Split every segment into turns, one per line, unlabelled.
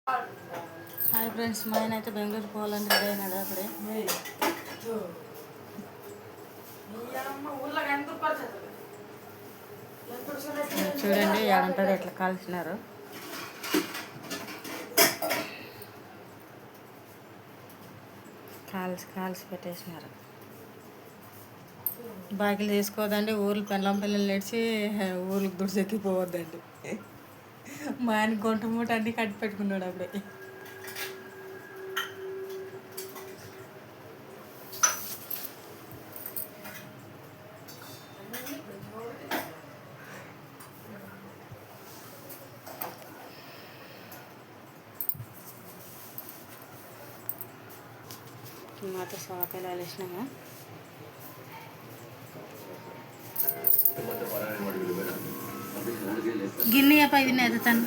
Hi friends, మా ఆయన అయితే బెంగళూరు పోవాలని రెడీ అయినాడు అప్పుడే. చూడండి ఏడంటాడు ఎట్లా కాల్చినారు. కాల్చి పెట్టేసినారు. బాకీలు తీసుకోవద్దండి, ఊర్లు పెళ్ళం పిల్లలు నడిచి ఊర్లకు దుడిసెక్కిపోవద్దండి. మా ఆయన గుంట మూట అన్నీ కట్టి పెట్టుకున్నాడు అప్పుడే. మాతో సోకాయలు వేసినాము. గిన్నె పై తినేది తను.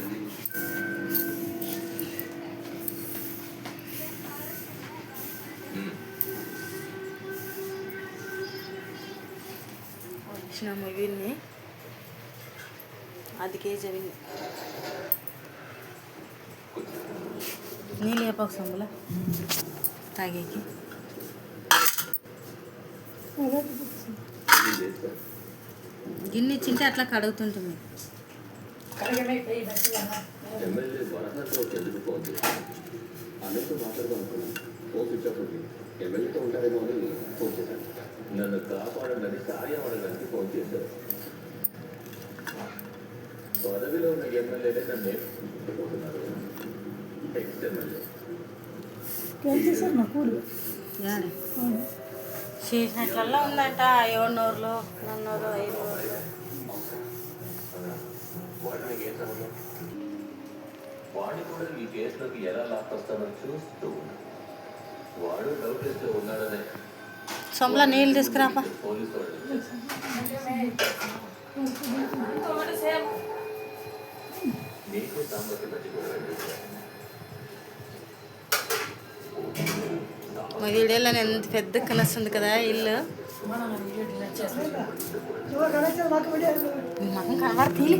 వచ్చినాము ఇవన్నీ 10 కేజీ అవి నీళ్ళు వేపకు సొమ్ముల తాగేకి. గిన్నె ఇచ్చింటే అట్లా కడుగుతుంటుంది.
నన్ను కాపాడడానికి సాయం అడగడానికి ఫోన్ చేశారు. పదవిలో ఉన్న ఎమ్మెల్యేలే నన్ను పోతున్నారు. నెక్స్ట్ ఎమ్మెల్యే
చేసినట్లల్లా ఉందంట. 7 నూరులో 4 నూరు 5 నూరులో.
వాడికి ఏం సంబంధం? వాడిని కూడా ఈ కేసులోకి ఎలా లాక్కొస్తామని చూస్తూ వాడు డౌట్ ఇస్తూ ఉన్నాడనే
సొమ్ముల నీళ్ళు తీసుకురాపా.
పోలీసు వాళ్ళు నీకు సాంబకి మధ్య కూడా
మా వీడియోలో ఎంత పెద్ద కనొస్తుంది కదా ఇల్లు. మొత్తం కనబడుతుంది.